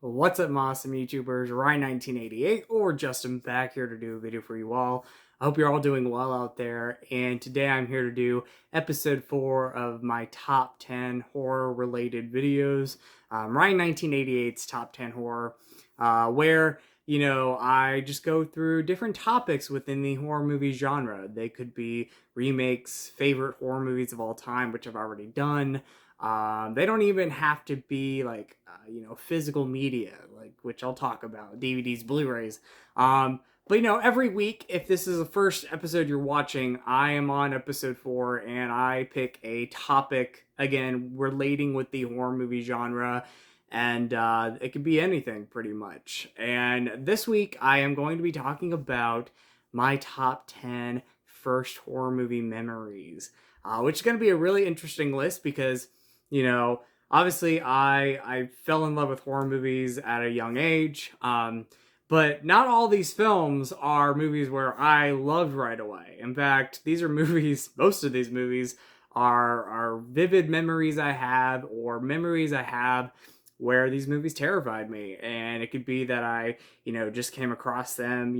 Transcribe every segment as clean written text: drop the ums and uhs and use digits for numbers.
What's up, awesome YouTubers? Rhine1988 or Justin back here to do a video for you all. I hope you're all doing well out there, and today I'm here to do episode 4 of my top 10 horror-related videos. Rhine1988's top 10 horror, where, I just go through different topics within the horror movie genre. They could be remakes, favorite horror movies of all time, which I've already done. They don't even have to be like, physical media, like, which I'll talk about, DVDs, Blu-rays. But every week, if this is the first episode you're watching, I am on episode 4 and I pick a topic, again, relating with the horror movie genre. And it could be anything pretty much. And this week I am going to be talking about my top 10 first horror movie memories, which is going to be a really interesting list because, obviously I fell in love with horror movies at a young age. But not all these films are movies where I loved right away. In fact, these are movies, most of these movies are vivid memories I have, or memories I have where these movies terrified me. And it could be that I, just came across them,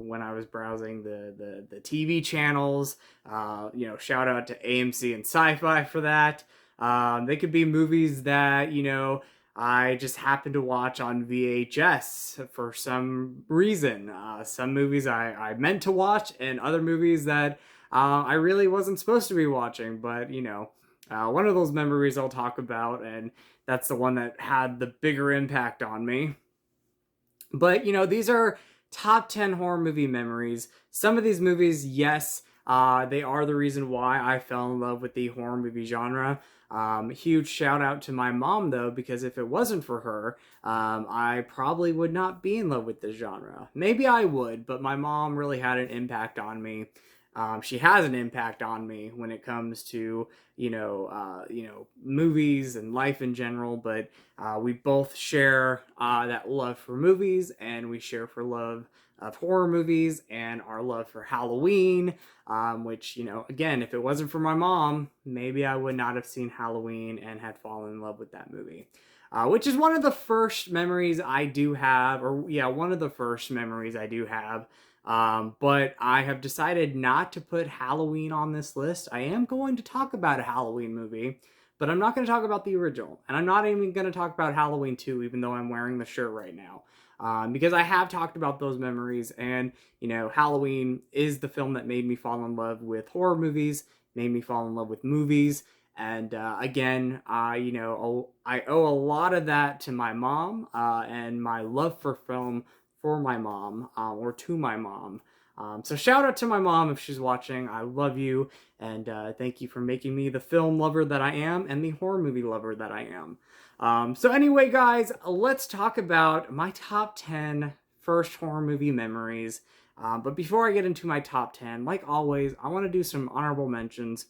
when I was browsing the TV channels. Shout out to AMC and Sci-Fi for that. They could be movies that, I just happened to watch on VHS for some reason. Some movies I meant to watch, and other movies that I really wasn't supposed to be watching. But, one of those memories I'll talk about, and that's the one that had the bigger impact on me. But, these are top 10 horror movie memories. Some of these movies, yes, they are the reason why I fell in love with the horror movie genre. Huge shout out to my mom, though, because if it wasn't for her, I probably would not be in love with this genre. Maybe I would, but my mom really had an impact on me. She has an impact on me when it comes to, movies and life in general, but we both share that love for movies, and we share for love of horror movies and our love for Halloween, which, again, if it wasn't for my mom, maybe I would not have seen Halloween and had fallen in love with that movie. Which is one of the first memories I do have, one of the first memories I do have. But I have decided not to put Halloween on this list. I am going to talk about a Halloween movie, but I'm not going to talk about the original. And I'm not even going to talk about Halloween 2, even though I'm wearing the shirt right now. Because I have talked about those memories, and, Halloween is the film that made me fall in love with horror movies, made me fall in love with movies, and, again, I owe a lot of that to my mom, and my love for film for my mom, or to my mom. So shout out to my mom if she's watching. I love you, and thank you for making me the film lover that I am and the horror movie lover that I am. So anyway, guys, let's talk about my top 10 first horror movie memories. But before I get into my top 10, like always, I want to do some honorable mentions,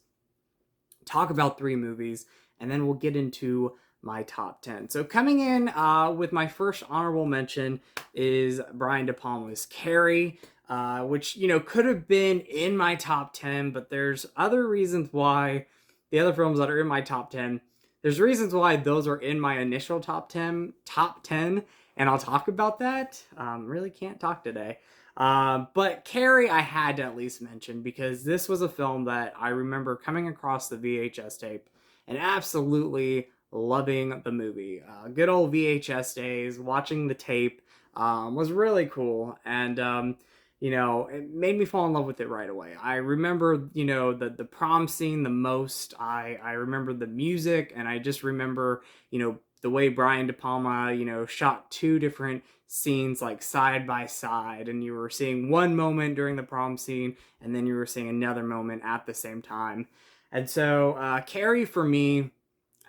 talk about 3 movies, and then we'll get into my top 10. So coming in with my first honorable mention is Brian De Palma's Carrie, which, could have been in my top 10, but there's other reasons why the other films that are in my top 10, there's reasons why those are in my initial top 10, and I'll talk about that. Really can't talk today. But Carrie I had to at least mention, because this was a film that I remember coming across the VHS tape and absolutely loving the movie. Good old VHS days, watching the tape was really cool, and it made me fall in love with it right away. I remember, the prom scene the most. I remember the music, and I just remember, the way Brian De Palma, shot 2 different scenes like side by side, and you were seeing one moment during the prom scene, and then you were seeing another moment at the same time. And so Carrie, for me,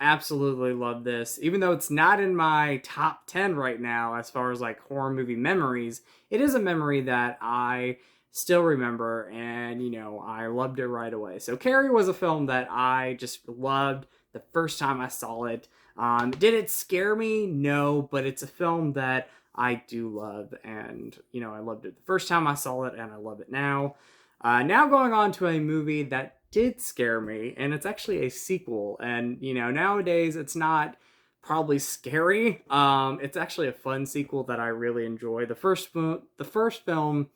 absolutely love this. Even though it's not in my top 10 right now as far as like horror movie memories, it is a memory that I still remember, and I loved it right away. So Carrie was a film that I just loved the first time I saw it. Did it scare me? No, but it's a film that I do love, and I loved it the first time I saw it, and I love it now. Now going on to a movie that did scare me, and it's actually a sequel, and nowadays it's not probably scary. It's actually a fun sequel that I really enjoy. The first film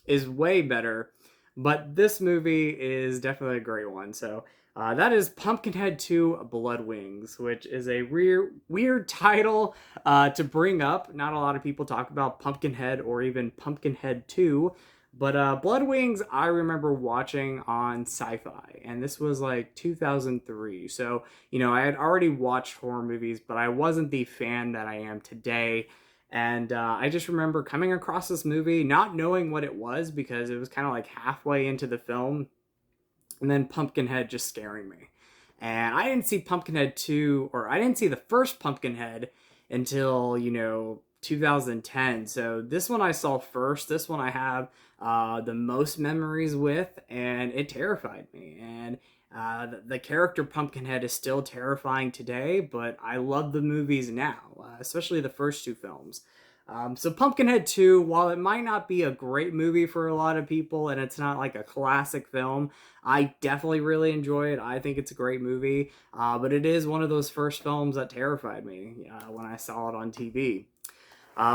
is way better, but this movie is definitely a great one. So that is Pumpkinhead 2 Blood Wings, which is a weird title to bring up. Not a lot of people talk about Pumpkinhead or even Pumpkinhead 2. But Blood Wings, I remember watching on Sci-Fi, and this was like 2003. So, I had already watched horror movies, but I wasn't the fan that I am today. And I just remember coming across this movie, not knowing what it was because it was kind of like halfway into the film, and then Pumpkinhead just scaring me. And I didn't see Pumpkinhead 2, or I didn't see the first Pumpkinhead until, 2010. So this one I saw first. This one I have the most memories with, and it terrified me. And the character Pumpkinhead is still terrifying today, but I love the movies now, especially the first two films. So Pumpkinhead 2, while it might not be a great movie for a lot of people, and it's not like a classic film, I definitely really enjoy it. I think it's a great movie, but it is one of those first films that terrified me when I saw it on TV.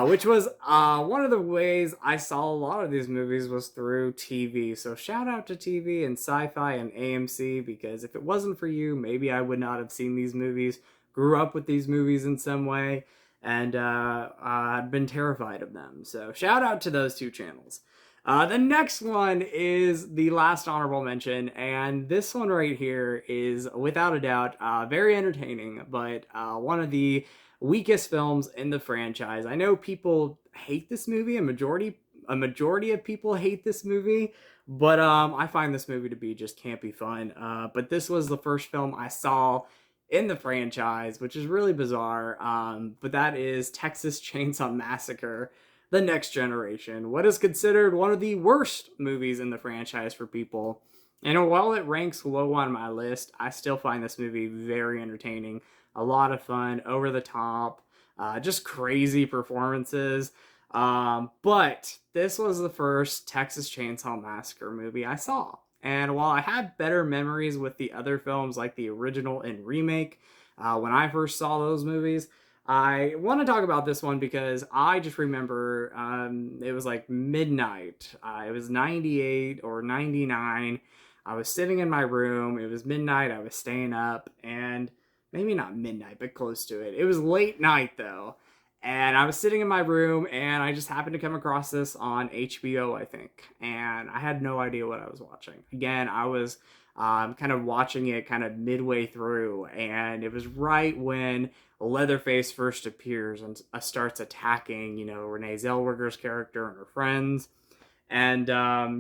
Which was one of the ways I saw a lot of these movies was through TV. So shout out to TV and Sci-Fi and AMC, because if it wasn't for you, maybe I would not have seen these movies, grew up with these movies in some way, and I'd been terrified of them. So shout out to those two channels. The next one is the last honorable mention, and this one right here is without a doubt very entertaining, but one of the weakest films in the franchise. I know people hate this movie. A majority of people hate this movie, but I find this movie to be just campy fun. But this was the first film I saw in the franchise, which is really bizarre. But that is Texas Chainsaw Massacre: The Next Generation. What is considered one of the worst movies in the franchise for people. And while it ranks low on my list, I still find this movie very entertaining. A lot of fun, over the top, just crazy performances. But this was the first Texas Chainsaw Massacre movie I saw. And while I have better memories with the other films like the original and remake, when I first saw those movies, I want to talk about this one because I just remember it was like midnight. It was 98 or 99. I was sitting in my room. It was midnight. I was staying up, and maybe not midnight, but close to it. It was late night though. And I was sitting in my room and I just happened to come across this on HBO, I think. And I had no idea what I was watching. Again, I was kind of watching it kind of midway through. And it was right when Leatherface first appears and starts attacking, Renee Zellweger's character and her friends. And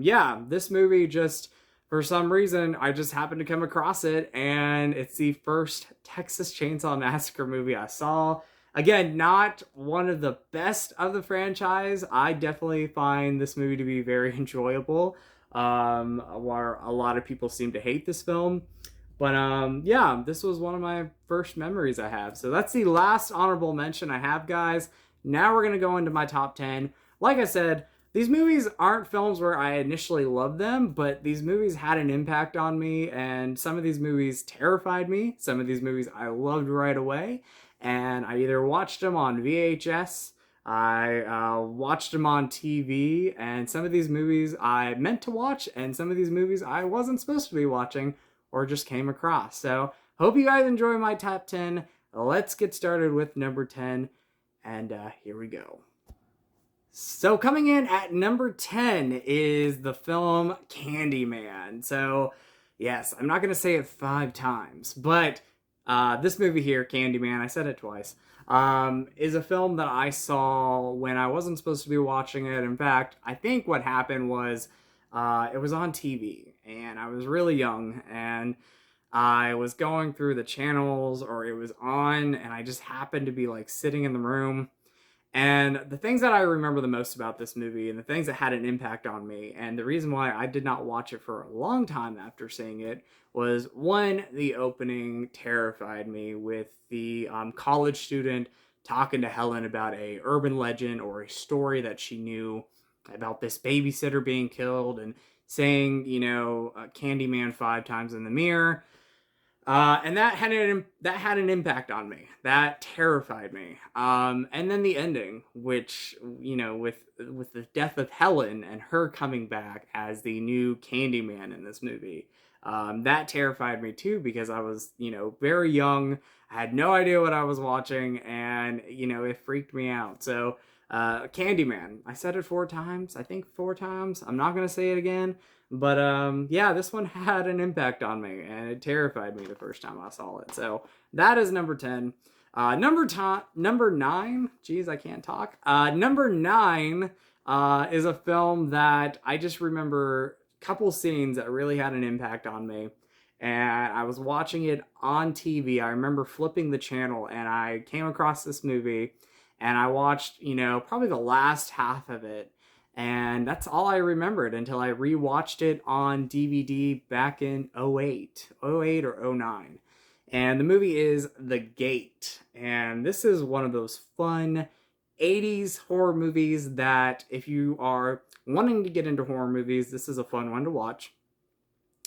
yeah, this movie just, for some reason, I just happened to come across it, and it's the first Texas Chainsaw Massacre movie I saw. Again, not one of the best of the franchise. I definitely find this movie to be very enjoyable, where a lot of people seem to hate this film. But yeah, this was one of my first memories I have. So that's the last honorable mention I have, guys. Now we're going to go into my top 10. Like I said, these movies aren't films where I initially loved them, but these movies had an impact on me, and some of these movies terrified me. Some of these movies I loved right away, and I either watched them on VHS, I watched them on TV, and some of these movies I meant to watch, and some of these movies I wasn't supposed to be watching or just came across. So, hope you guys enjoy my top 10. Let's get started with number 10, and here we go. So coming in at number 10 is the film Candyman. So yes, I'm not going to say it 5 times, but this movie here, Candyman, I said it twice, is a film that I saw when I wasn't supposed to be watching it. In fact, I think what happened was it was on TV, and I was really young, and I was going through the channels, or it was on, and I just happened to be like sitting in the room. And the things that I remember the most about this movie, and the things that had an impact on me, and the reason why I did not watch it for a long time after seeing it, was one, the opening terrified me with the college student talking to Helen about a urban legend or a story that she knew about this babysitter being killed, and saying, Candyman 5 times in the mirror. And that had an impact on me. That terrified me. And then the ending, which, with the death of Helen and her coming back as the new Candyman in this movie, that terrified me too, because I was, very young. I had no idea what I was watching, and it freaked me out. So Candyman, I said it 4 times. I think 4 times. I'm not gonna say it again. But yeah, this one had an impact on me, and it terrified me the first time I saw it. So that is number 10. Number 9. Geez, I can't talk. Number 9 is a film that I just remember a couple scenes that really had an impact on me. And I was watching it on TV. I remember flipping the channel, and I came across this movie, and I watched, probably the last half of it. And that's all I remembered until I rewatched it on DVD back in 08 or 09. And the movie is The Gate. And this is one of those fun 80s horror movies that, if you are wanting to get into horror movies, this is a fun one to watch.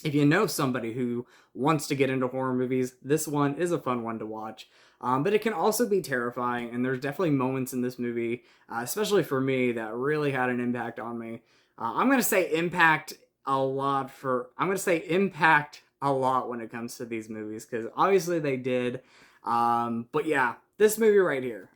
If you know somebody who wants to get into horror movies, this one is a fun one to watch. But it can also be terrifying, and there's definitely moments in this movie, especially for me, that really had an impact on me. I'm going to say impact a lot when it comes to these movies, because obviously they did. But yeah, this movie right here,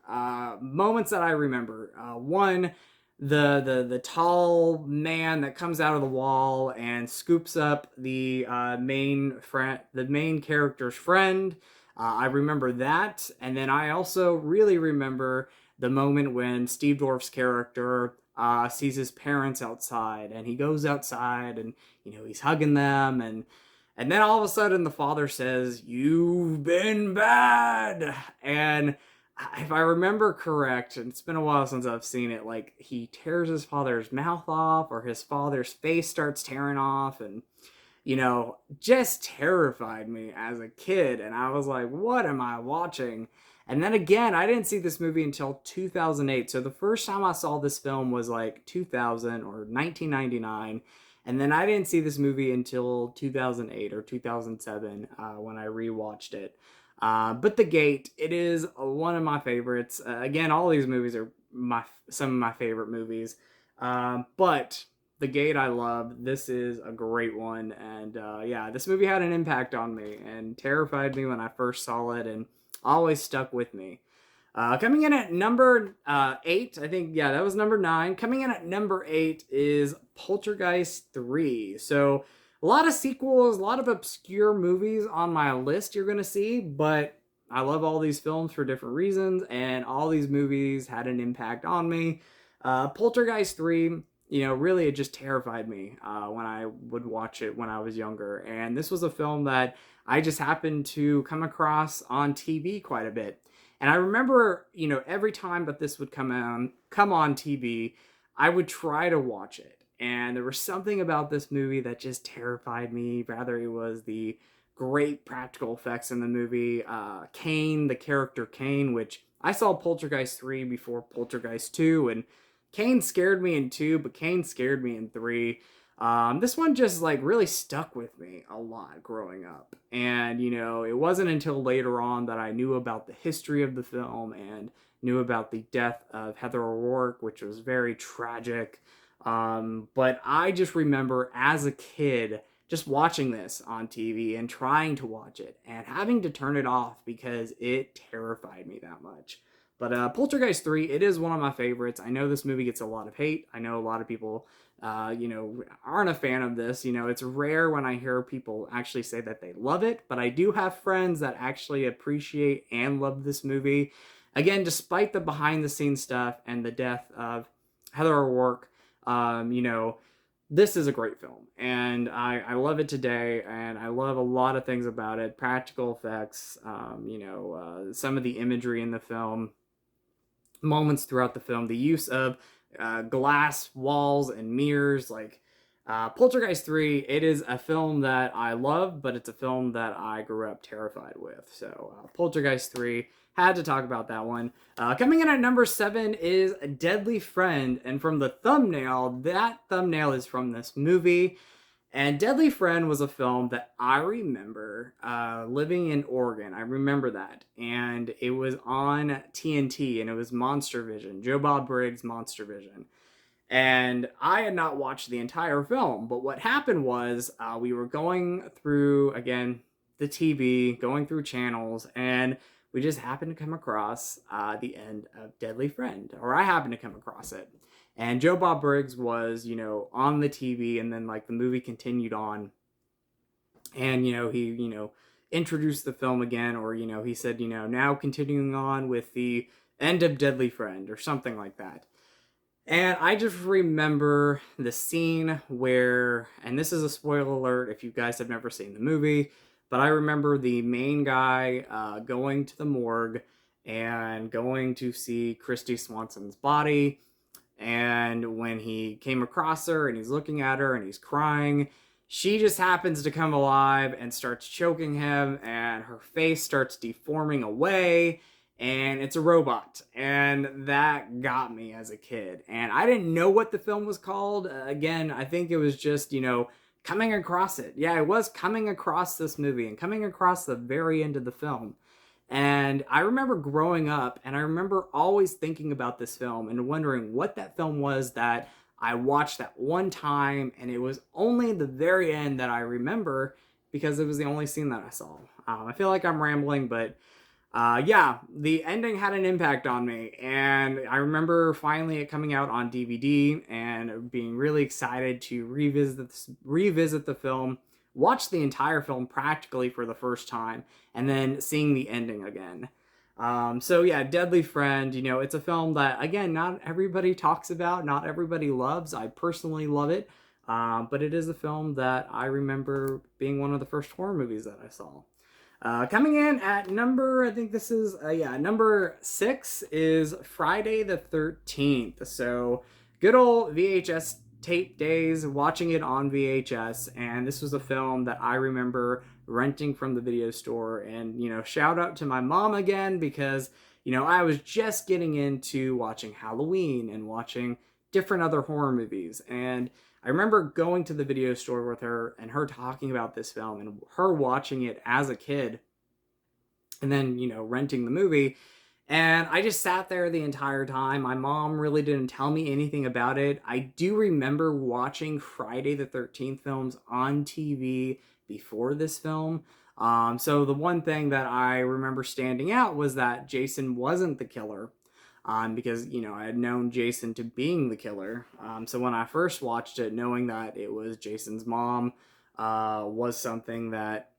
moments that I remember. One, the tall man that comes out of the wall and scoops up the main character's friend. I remember that, and then I also really remember the moment when Steve Dorff's character sees his parents outside, and he goes outside, and he's hugging them, and then all of a sudden the father says, "You've been bad," and if I remember correct, and it's been a while since I've seen it, like, he tears his father's mouth off, or his father's face starts tearing off, and just terrified me as a kid. And I was like, what am I watching? And then again, I didn't see this movie until 2008. So the first time I saw this film was like 2000 or 1999. And then I didn't see this movie until 2008 or 2007 when I rewatched it. But The Gate, it is one of my favorites. Again, all these movies are some of my favorite movies. But The Gate I love. This is a great one. And yeah, this movie had an impact on me and terrified me when I first saw it, and always stuck with me. Coming in at number 8, I think, yeah, that was number 9. Coming in at number 8 is Poltergeist 3. So a lot of sequels, a lot of obscure movies on my list you're going to see, but I love all these films for different reasons, and all these movies had an impact on me. Poltergeist 3, really it just terrified me when I would watch it when I was younger. And this was a film that I just happened to come across on TV quite a bit. And I remember, every time that this would come on TV, I would try to watch it. And there was something about this movie that just terrified me. Rather, it was the great practical effects in the movie. Kane, the character Kane, which I saw Poltergeist 3 before Poltergeist 2, and Kane scared me in 2, but Kane scared me in 3. This one just really stuck with me a lot growing up. And, it wasn't until later on that I knew about the history of the film and knew about the death of Heather O'Rourke, which was very tragic. But I just remember as a kid just watching this on TV and trying to watch it and having to turn it off because it terrified me that much. But Poltergeist 3, it is one of my favorites. I know this movie gets a lot of hate. I know a lot of people, aren't a fan of this. It's rare when I hear people actually say that they love it, but I do have friends that actually appreciate and love this movie. Again, despite the behind-the-scenes stuff and the death of Heather O'Rourke, this is a great film, and I love it today, and I love a lot of things about it. Practical effects, some of the imagery in the film, moments throughout the film, the use of glass walls and mirrors. Poltergeist 3, it is a film that I love, but it's a film that I grew up terrified with. So Poltergeist 3, had to talk about that one. Coming in at number 7 is Deadly Friend, and from the thumbnail, that thumbnail is from this movie. And Deadly Friend was a film that I remember living in Oregon. I remember that. And it was on TNT, and it was Monster Vision, Joe Bob Briggs' Monster Vision. And I had not watched the entire film, but what happened was we were going through, again, the TV, going through channels, and we just happened to come across the end of Deadly Friend, or I happened to come across it. And Joe Bob Briggs was, on the TV, and then like the movie continued on, and he, introduced the film again, or he said, now continuing on with the end of Deadly Friend, or something like that. And I just remember the scene where, and this is a spoiler alert if you guys have never seen the movie, but I remember the main guy going to the morgue and going to see Christy Swanson's body. And when he came across her and he's looking at her and he's crying, she just happens to come alive and starts choking him, and her face starts deforming away, and it's a robot. And that got me as a kid. And I didn't know what the film was called. Again, I think it was just, coming across it. Yeah, I was coming across this movie and coming across the very end of the film. And I remember growing up, and I remember always thinking about this film and wondering what that film was that I watched that one time, and it was only the very end that I remember because it was the only scene that I saw. I feel like I'm rambling, but yeah, the ending had an impact on me, and I remember finally it coming out on DVD and being really excited to revisit the film, watch the entire film practically for the first time, and then seeing the ending again. So yeah, Deadly Friend, it's a film that, again, not everybody talks about, not everybody loves. I personally love it, but it is a film that I remember being one of the first horror movies that I saw. Coming in at number, I think this is, number 6 is Friday the 13th. So good old VHS tape days, watching it on VHS, and this was a film that I remember renting from the video store. And shout out to my mom again, because I was just getting into watching Halloween and watching different other horror movies, and I remember going to the video store with her and her talking about this film and her watching it as a kid, and then renting the movie. And I just sat there the entire time. My mom really didn't tell me anything about it. I do remember watching Friday the 13th films on TV before this film. So the one thing that I remember standing out was that Jason wasn't the killer, because, I had known Jason to being the killer. So when I first watched it, knowing that it was Jason's mom was something that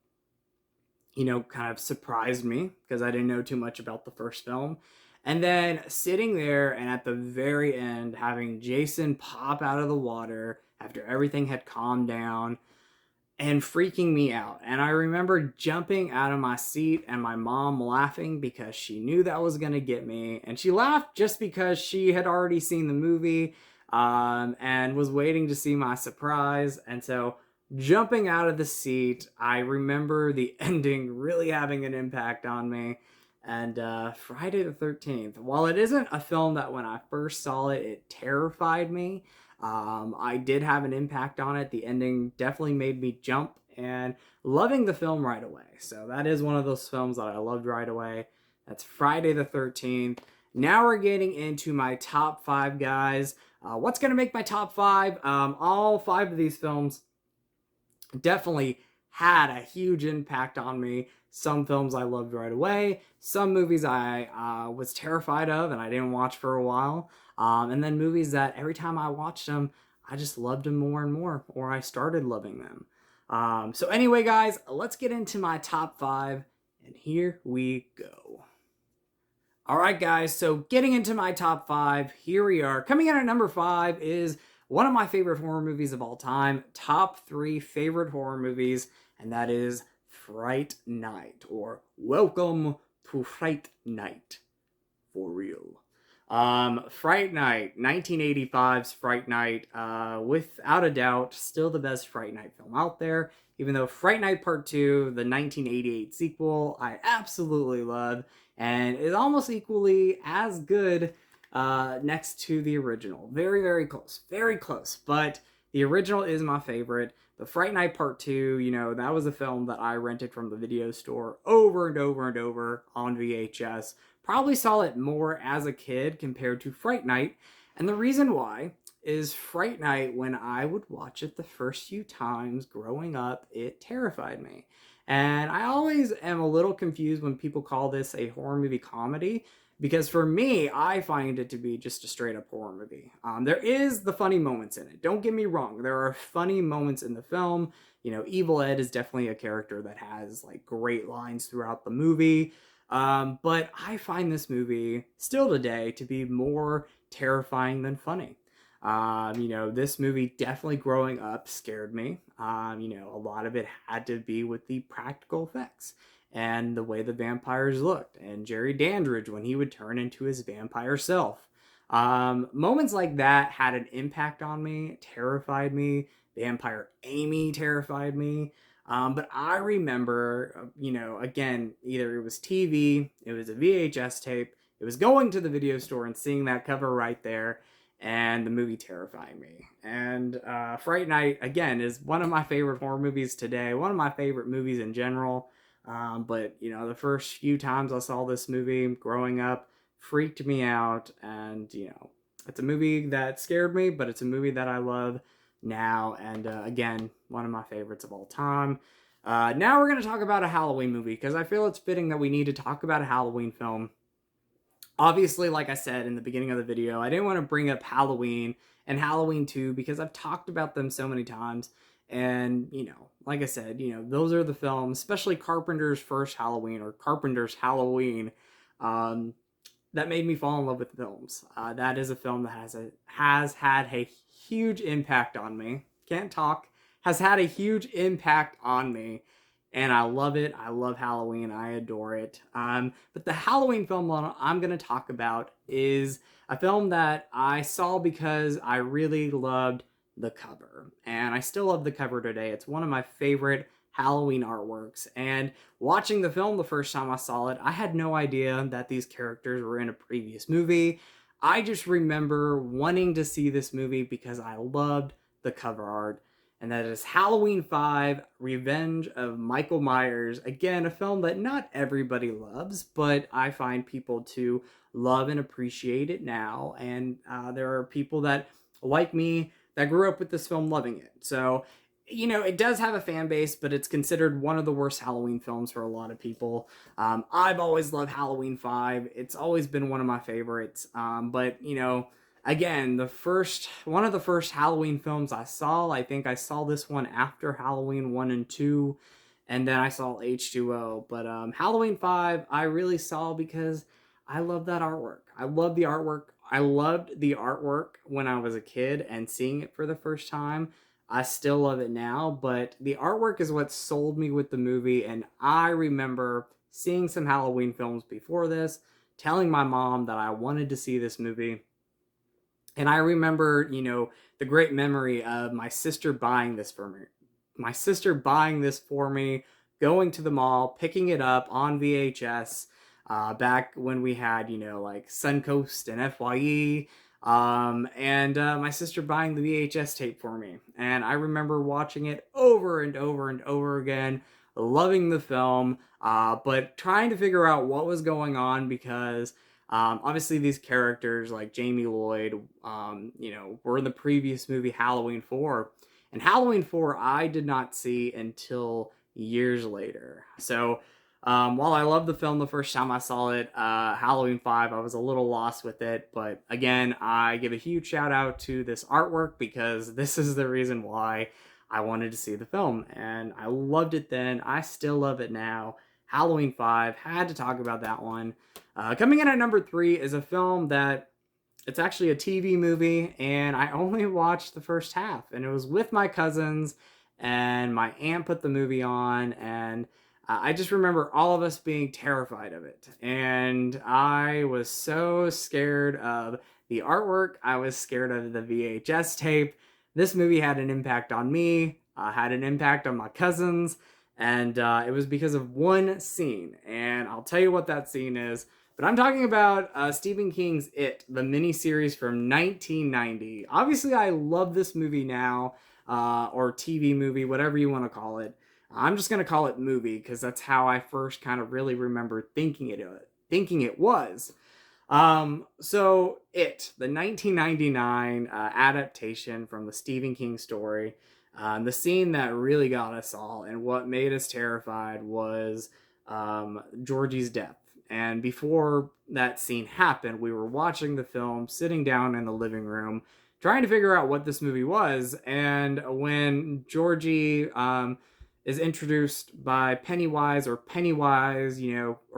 kind of surprised me, because I didn't know too much about the first film. And then sitting there and at the very end, having Jason pop out of the water after everything had calmed down and freaking me out. And I remember jumping out of my seat and my mom laughing because she knew that was going to get me. And she laughed just because she had already seen the movie and was waiting to see my surprise. And so jumping out of the seat, I remember the ending really having an impact on me. And Friday the 13th, while it isn't a film that when I first saw it, it terrified me, I did have an impact on it. The ending definitely made me jump, and loving the film right away. So that is one of those films that I loved right away. That's Friday the 13th. Now we're getting into my top 5, guys. What's going to make my top 5? All 5 of these films definitely had a huge impact on me. Some films I loved right away. Some movies I was terrified of and I didn't watch for a while. And then movies that every time I watched them, I just loved them more and more, or I started loving them. So anyway, guys, let's get into my top 5, and here we go. All right, guys, so getting into my top 5, here we are. Coming in at number 5 is one of my favorite horror movies of all time, top 3 favorite horror movies, and that is Fright Night, or Welcome to Fright Night, for real. Fright Night, 1985's Fright Night, without a doubt, still the best Fright Night film out there, even though Fright Night Part 2, the 1988 sequel, I absolutely love, and is almost equally as good next to the original. Very, very close, but the original is my favorite. But Fright Night Part 2, that was a film that I rented from the video store over and over and over on VHS. Probably saw it more as a kid compared to Fright Night. And the reason why is Fright Night, when I would watch it the first few times growing up, it terrified me. And I always am a little confused when people call this a horror movie comedy, because for me, I find it to be just a straight up horror movie. There is the funny moments in it. Don't get me wrong. There are funny moments in the film. Evil Ed is definitely a character that has like great lines throughout the movie. But I find this movie still today to be more terrifying than funny. This movie definitely growing up scared me. A lot of it had to be with the practical effects and the way the vampires looked, and Jerry Dandridge when he would turn into his vampire self. Moments like that had an impact on me, terrified me. Vampire Amy terrified me. But I remember, again, either it was TV, it was a VHS tape, it was going to the video store and seeing that cover right there, and the movie terrifying me. And Fright Night, again, is one of my favorite horror movies today, one of my favorite movies in general. But the first few times I saw this movie growing up freaked me out. And, it's a movie that scared me, but it's a movie that I love now. And again, one of my favorites of all time. Now we're going to talk about a Halloween movie, because I feel it's fitting that we need to talk about a Halloween film. Obviously, like I said in the beginning of the video, I didn't want to bring up Halloween and Halloween 2 because I've talked about them so many times. And, like I said, those are the films, especially Carpenter's first Halloween or Carpenter's Halloween, that made me fall in love with films. That is a film that has had a huge impact on me. Can't talk. Has had a huge impact on me. And I love it. I love Halloween. I adore it. But the Halloween film I'm going to talk about is a film that I saw because I really loved the cover. And I still love the cover today. It's one of my favorite Halloween artworks. And watching the film the first time I saw it, I had no idea that these characters were in a previous movie. I just remember wanting to see this movie because I loved the cover art. And that is Halloween 5, Revenge of Michael Myers. Again, a film that not everybody loves, but I find people to love and appreciate it now. And there are people that, like me, that grew up with this film loving it. So, it does have a fan base, but it's considered one of the worst Halloween films for a lot of people. I've always loved Halloween 5. It's always been one of my favorites. But, again, one of the first Halloween films I saw, I think I saw this one after Halloween 1 and 2, and then I saw H2O. But Halloween 5, I really saw because I love that artwork. I love the artwork. I loved the artwork when I was a kid, and seeing it for the first time, I still love it now. But the artwork is what sold me with the movie, and I remember seeing some Halloween films before this, telling my mom that I wanted to see this movie. And I remember, the great memory of my sister buying this for me. My sister buying this for me, going to the mall, picking it up on VHS, back when we had, like Suncoast and FYE, and my sister buying the VHS tape for me. And I remember watching it over and over and over again, loving the film, but trying to figure out what was going on because obviously these characters like Jamie Lloyd, were in the previous movie Halloween 4. And Halloween 4 I did not see until years later. So while I loved the film the first time I saw it, Halloween 5, I was a little lost with it. But again, I give a huge shout out to this artwork because this is the reason why I wanted to see the film. And I loved it then. I still love it now. Halloween 5, had to talk about that one. Coming in at number 3 is a film that it's actually a TV movie, and I only watched the first half, and it was with my cousins, and my aunt put the movie on, and I just remember all of us being terrified of it, and I was so scared of the artwork, I was scared of the VHS tape. This movie had an impact on me, had an impact on my cousins, and it was because of one scene, and I'll tell you what that scene is. But I'm talking about Stephen King's It, the miniseries from 1990. Obviously, I love this movie now. or TV movie, whatever you want to call it. I'm just gonna call it movie because that's how I first kind of really remember thinking it was. So the 1999 adaptation from the Stephen King story, the scene that really got us all and what made us terrified was Georgie's death. And before that scene happened, we were watching the film, sitting down in the living room, trying to figure out what this movie was. And when Georgie is introduced by Pennywise, or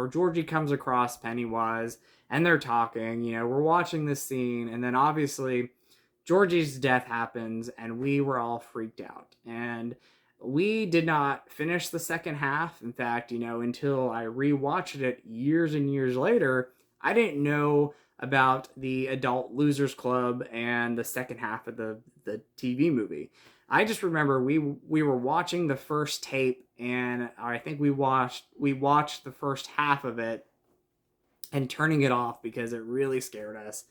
Georgie comes across Pennywise and they're talking, we're watching this scene, and then obviously Georgie's death happens and we were all freaked out. And we did not finish the second half. In fact, until I rewatched it years and years later, I didn't know about the Adult Losers Club and the second half of the TV movie. I just remember we were watching the first tape, and I think we watched the first half of it and turning it off because it really scared us.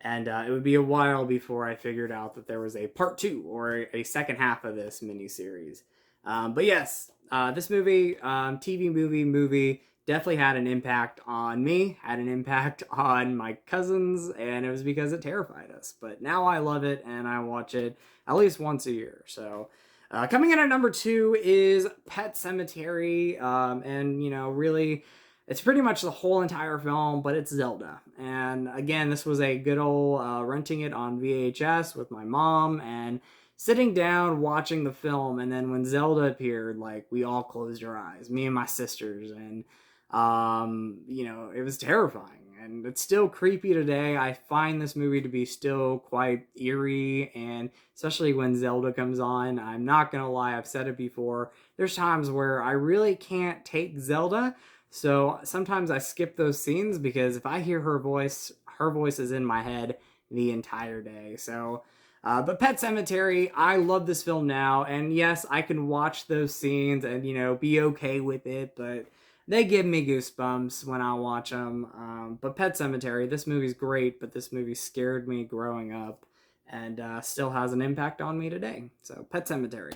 And it would be a while before I figured out that there was a part 2 or a second half of this miniseries. But yes, this movie, TV movie, definitely had an impact on me, had an impact on my cousins, and it was because it terrified us. But now I love it, and I watch it at least once a year. So coming in at number 2 is Pet Sematary, and really, it's pretty much the whole entire film, but it's Zelda. And again, this was a good old renting it on VHS with my mom and sitting down watching the film. And then when Zelda appeared, like, we all closed our eyes, me and my sisters, and it was terrifying. And it's still creepy today. I find this movie to be still quite eerie, and especially when Zelda comes on. I'm not gonna lie, I've said it before, there's times where I really can't take Zelda, so sometimes I skip those scenes because if I hear her voice is in my head the entire day. So but Pet Sematary, I love this film now, and yes, I can watch those scenes and be okay with it, but they give me goosebumps when I watch them. But Pet Sematary, this movie's great, but this movie scared me growing up and still has an impact on me today. So Pet Sematary.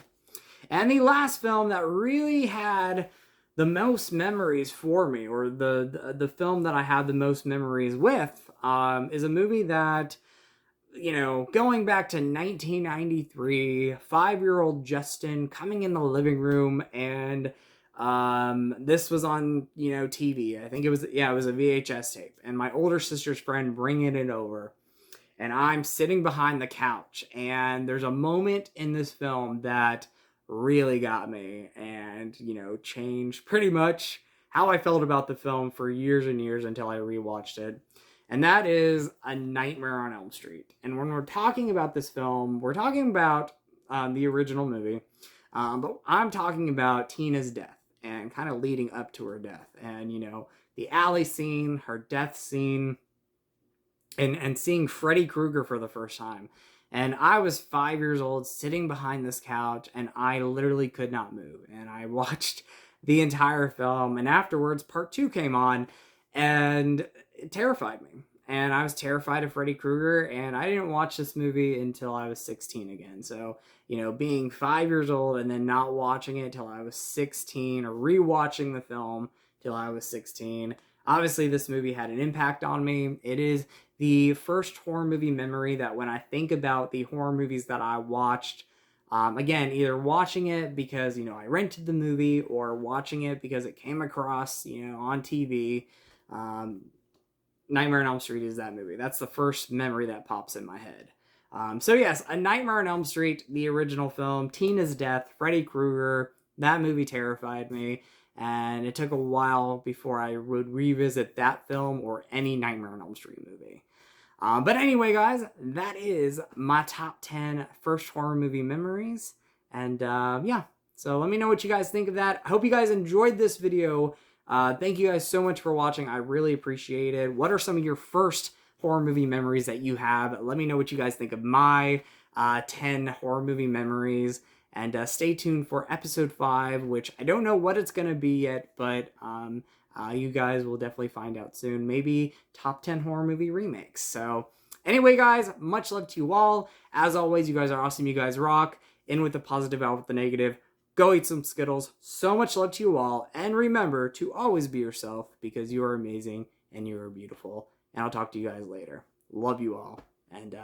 And the last film that really had the most memories for me, or the film that I had the most memories with, is a movie that, going back to 1993, 5-year-old Justin coming in the living room, and this was on, TV. I think it was a VHS tape, and my older sister's friend bringing it over, and I'm sitting behind the couch, and there's a moment in this film that really got me and, changed pretty much how I felt about the film for years and years until I rewatched it. And that is A Nightmare on Elm Street. And when we're talking about this film, we're talking about the original movie, but I'm talking about Tina's death and kind of leading up to her death. And, the alley scene, her death scene, and seeing Freddy Krueger for the first time. And I was 5 years old sitting behind this couch, and I literally could not move. And I watched the entire film, and afterwards part 2 came on, and it terrified me. And I was terrified of Freddy Krueger, and I didn't watch this movie until I was 16 again. So, being 5 years old and then not watching it till I was 16, or rewatching the film till I was 16. Obviously, this movie had an impact on me. It is the first horror movie memory that when I think about the horror movies that I watched, again, either watching it because, I rented the movie, or watching it because it came across, on TV, Nightmare on Elm Street is that movie. That's the first memory that pops in my head. So yes, A Nightmare on Elm Street, the original film, Tina's death, Freddy Krueger, that movie terrified me. And it took a while before I would revisit that film or any Nightmare on Elm Street movie. But anyway, guys, that is my top 10 first horror movie memories. And yeah, so let me know what you guys think of that. I hope you guys enjoyed this video. Thank you guys so much for watching. I really appreciate it. What are some of your first horror movie memories that you have? Let me know what you guys think of my 10 horror movie memories. And stay tuned for episode 5, which I don't know what it's going to be yet, but you guys will definitely find out soon. Maybe top 10 horror movie remakes. So anyway, guys, much love to you all. As always, you guys are awesome. You guys rock. in with the positive, out with the negative. Go eat some Skittles. So much love to you all. And remember to always be yourself, because you are amazing and you are beautiful. And I'll talk to you guys later. Love you all. And